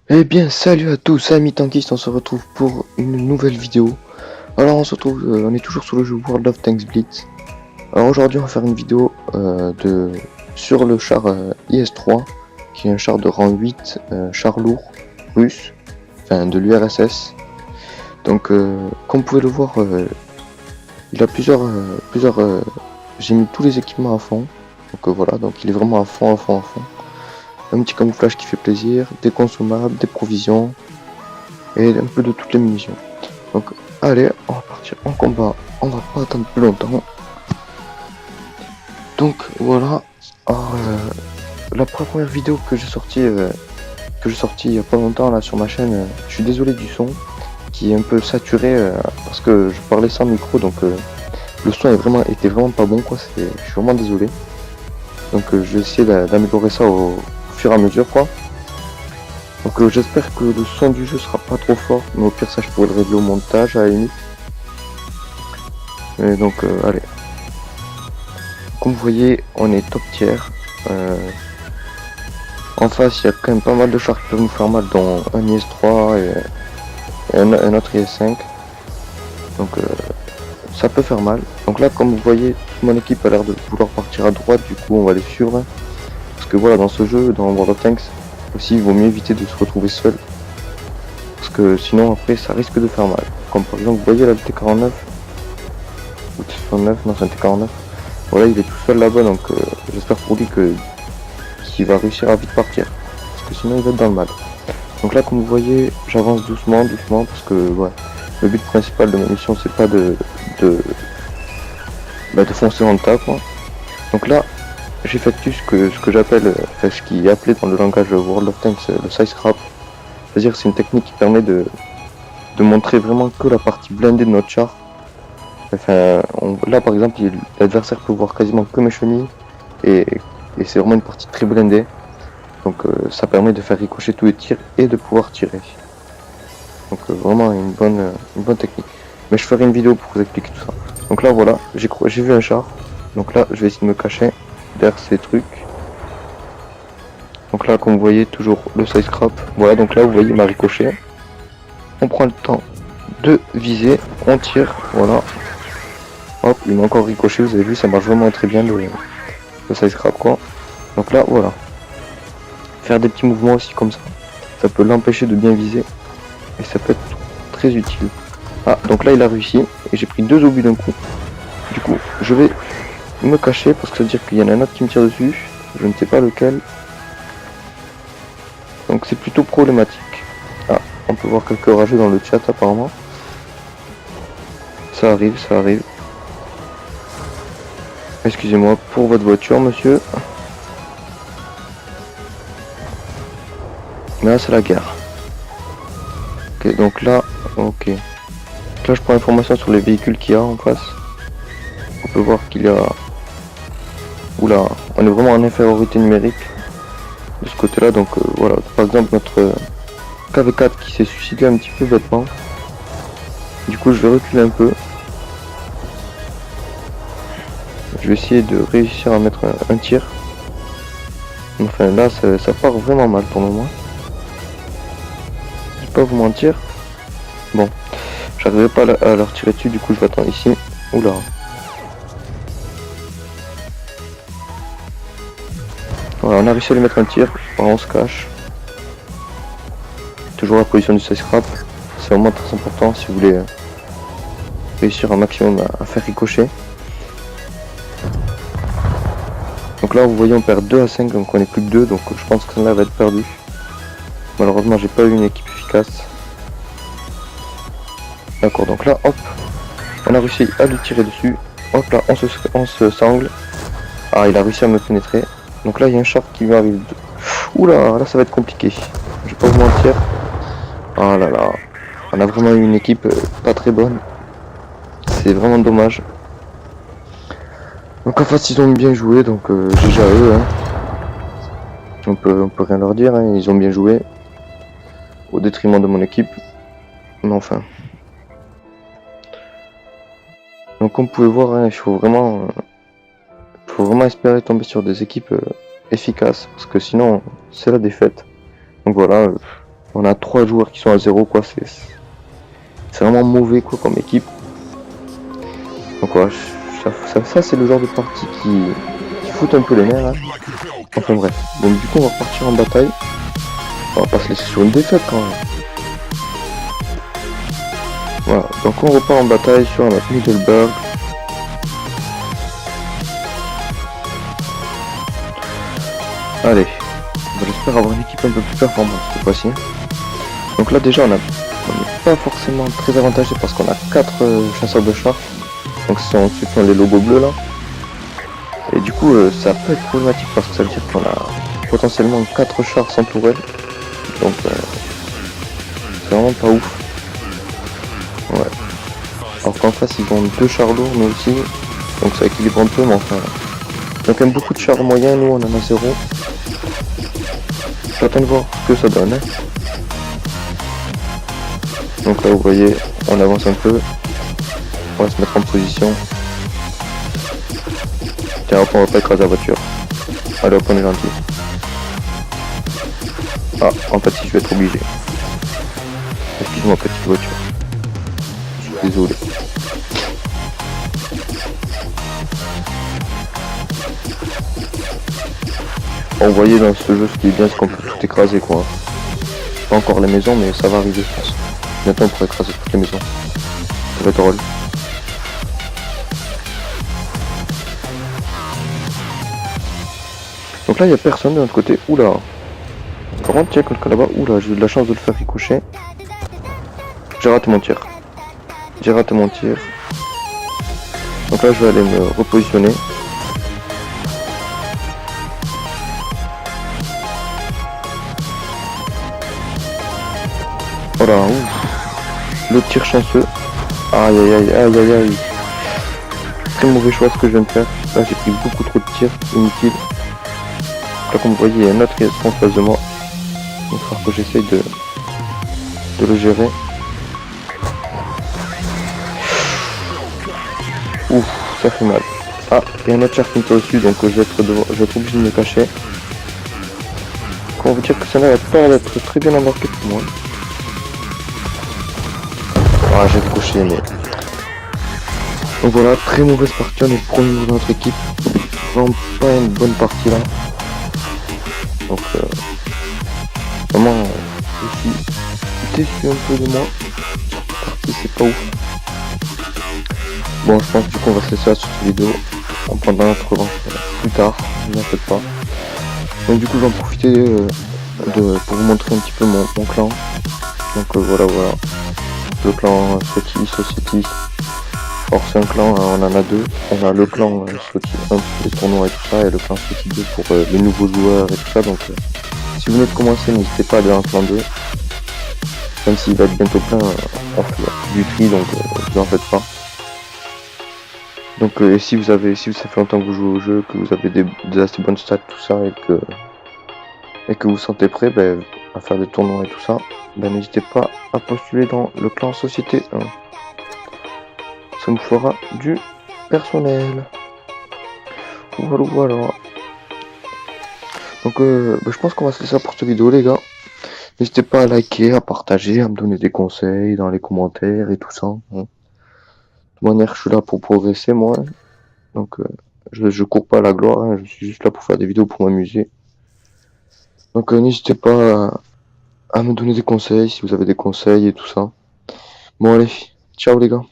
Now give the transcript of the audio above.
Eh bien, salut à tous, amis tankistes, on se retrouve pour une nouvelle vidéo. Alors, on se retrouve, on est toujours sur le jeu World of Tanks Blitz. Alors aujourd'hui, on va faire une vidéo sur le char IS-3, qui est un char de rang 8, char lourd russe, enfin de l'URSS. Donc, comme vous pouvez le voir, il a plusieurs. J'ai mis tous les équipements à fond. Donc voilà, donc il est vraiment à fond, à fond, à fond. Un petit camouflage qui fait plaisir, des consommables, des provisions et un peu de toutes les munitions. Donc allez, on va partir en combat, on va pas attendre plus longtemps. Donc voilà. Alors, la première vidéo que j'ai sortie il y a pas longtemps là sur ma chaîne, je suis désolé du son qui est un peu saturé parce que je parlais sans micro, donc le son était vraiment pas bon quoi, je suis vraiment désolé. Donc je vais essayer d'améliorer ça au fur et à mesure quoi. Donc j'espère que le son du jeu sera pas trop fort, mais au pire ça je pourrais le régler au montage à la limite. Et donc allez. Comme vous voyez, on est top tier. En face, il y a quand même pas mal de chars qui peuvent nous faire mal, dont un IS-3 et un autre IS-5. Donc ça peut faire mal. Donc là, comme vous voyez, toute mon équipe a l'air de vouloir partir à droite, du coup on va les suivre. Parce que voilà, dans ce jeu, dans World of Tanks, aussi il vaut mieux éviter de se retrouver seul. Parce que sinon après ça risque de faire mal. Comme par exemple, vous voyez là le T-49. Ou T-69, non c'est un T-49. Voilà, il est tout seul là-bas, donc j'espère pour lui qu'il va réussir à vite partir. Parce que sinon il va être dans le mal. Donc là, comme vous voyez, j'avance doucement, parce que ouais, le but principal de ma mission, c'est pas de foncer dans le tas, quoi. Donc là, j'effectue ce que j'appelle, ce qui est appelé dans le langage World of Tanks, le side scrap. C'est-à-dire c'est une technique qui permet de montrer vraiment que la partie blindée de notre char. Enfin, là par exemple, l'adversaire peut voir quasiment que mes chenilles et c'est vraiment une partie très blindée. Donc ça permet de faire ricocher tous les tirs et de pouvoir tirer. Donc vraiment une bonne technique. Mais je ferai une vidéo pour vous expliquer tout ça. Donc là voilà, j'ai vu un char. Donc là je vais essayer de me cacher derrière ces trucs. Donc là comme vous voyez toujours le side scrap. Voilà, donc là vous voyez il m'a ricoché. On prend le temps de viser, on tire, voilà. Hop, il m'a encore ricoché, vous avez vu, ça marche vraiment très bien le side scrap quoi. Donc là voilà. Faire des petits mouvements aussi comme ça peut l'empêcher de bien viser. Et ça peut être très utile. Ah, donc là il a réussi, et j'ai pris 2 obus d'un coup. Du coup, je vais me cacher, parce que ça veut dire qu'il y en a un autre qui me tire dessus. Je ne sais pas lequel. Donc c'est plutôt problématique. Ah, on peut voir quelques rageux dans le chat apparemment. Ça arrive, ça arrive. Excusez-moi pour votre voiture, monsieur. Mais là c'est la guerre. Ok, donc là, ok. Là je prends l'information sur les véhicules qu'il y a en face. On peut voir qu'il y a... Oula, on est vraiment en infériorité numérique de ce côté là, donc voilà, par exemple notre KV4 qui s'est suicidé un petit peu bêtement. Du coup je vais reculer un peu. Je vais essayer de réussir à mettre un tir. Enfin là ça part vraiment mal pour le moment. Je vais pas vous mentir. Bon, j'arriverai pas à leur tirer dessus, du coup je vais attendre ici. Oula. Voilà, on a réussi à lui mettre un tir, alors on se cache. Toujours la position du side scrap, c'est vraiment très important si vous voulez réussir un maximum à faire ricocher. Donc là vous voyez on perd 2 à 5, donc on est plus que 2, donc je pense que celle-là va être perdue. Malheureusement j'ai pas eu une équipe efficace. D'accord, donc là hop, on a réussi à lui tirer dessus. Hop là, on se sangle. Ah, il a réussi à me pénétrer. Donc là il y a un char qui lui arrive. Oula, là ça va être compliqué. Je vais pas vous mentir. Ah là là, on a vraiment eu une équipe pas très bonne. C'est vraiment dommage. Donc en fait ils ont bien joué, donc GG à eux. Hein. On peut rien leur dire, hein. Ils ont bien joué. Au détriment de mon équipe. Mais enfin. Donc comme vous pouvez voir, hein, il faut vraiment espérer tomber sur des équipes efficaces, parce que sinon c'est la défaite. Donc voilà, On a 3 joueurs qui sont à 0 quoi, c'est vraiment mauvais quoi comme équipe. Donc voilà, ça c'est le genre de partie qui fout un peu les nerfs. Hein. Enfin bref, donc du coup on va partir en bataille. On va pas se laisser sur une défaite quand même. Voilà, donc on repart en bataille sur notre Middleburg. Allez, j'espère avoir une équipe un peu plus performante cette fois-ci. Donc là déjà on n'est pas forcément très avantagé parce qu'on a 4 chasseurs de chars. Donc ce sont ceux qui ont les logos bleus là. Et du coup ça peut être problématique parce que ça veut dire qu'on a potentiellement 4 chars sans tourelle. Donc c'est vraiment pas ouf. Ouais. Alors qu'en face ils ont 2 chars lourds nous aussi. Donc ça équilibre un peu mais enfin. Il y a quand même beaucoup de chars moyens, nous on en a 0. J'attends de voir ce que ça donne. Hein. Donc là vous voyez, on avance un peu. On va se mettre en position. Tiens hop, on va pas écraser la voiture. Allez hop, on est gentil. Ah, en fait si je vais être obligé. Excuse-moi petite voiture. Je suis désolé. Bon, vous voyez dans ce jeu ce qui est bien c'est qu'on peut tout écraser quoi. Pas encore les maisons mais ça va arriver je pense. Bientôt on pourra écraser toutes les maisons. Ça va être drôle. Donc là il n'y a personne de notre côté. Oula. Par contre tiens quelqu'un là-bas. Oula, j'ai eu de la chance de le faire ricocher. J'ai raté mon tir. Donc là je vais aller me repositionner. Voilà, ouf. Le tir chanceux. Aïe aïe aïe aïe aïe aïe. Très mauvais choix ce que je viens de faire. Là j'ai pris beaucoup trop de tirs inutiles. Là comme vous voyez il y a un autre qui est en face de moi. Il va falloir que j'essaye de le gérer. Ouf, ça fait mal. Ah, il y a un autre char qui me fait au-dessus donc je vais être obligé de me cacher. Comment vous dire que celle-là a pas l'air d'être très bien embarquée pour moi. Ah, j'ai décoché mais... Donc voilà, très mauvaise partie, on est le premier de notre équipe. Vraiment pas une bonne partie là. Donc vraiment je suis déçu un peu de moi. Cette partie c'est pas ouf. Bon je pense du coup on va se laisser là sur cette vidéo. On prendra notre revanche plus tard, ne faites pas. Donc du coup j'en profiter pour vous montrer un petit peu mon clan. Donc voilà. Le clan Society. Alors c'est un clan, on en a deux. On a le clan Society 1 pour les tournois et tout ça, et le clan Society 2 pour les nouveaux joueurs et tout ça. Donc si vous venez de commencer, n'hésitez pas à aller dans le clan 2. Même s'il va être bientôt plein, on fait du tri, donc ne vous en faites pas. Donc si ça fait longtemps que vous jouez au jeu, que vous avez des assez bonnes stats, tout ça, et que vous sentez prêt à faire des tournois et tout ça, n'hésitez pas à postuler dans le clan Société 1. Ça nous fera du personnel. Voilà. Donc je pense qu'on va se laisser pour cette vidéo les gars. N'hésitez pas à liker, à partager, à me donner des conseils dans les commentaires et tout ça. Hein. De toute manière je suis là pour progresser moi. Donc je cours pas à la gloire, hein. Je suis juste là pour faire des vidéos pour m'amuser. Donc n'hésitez pas à me donner des conseils si vous avez des conseils et tout ça. Bon allez, ciao les gars.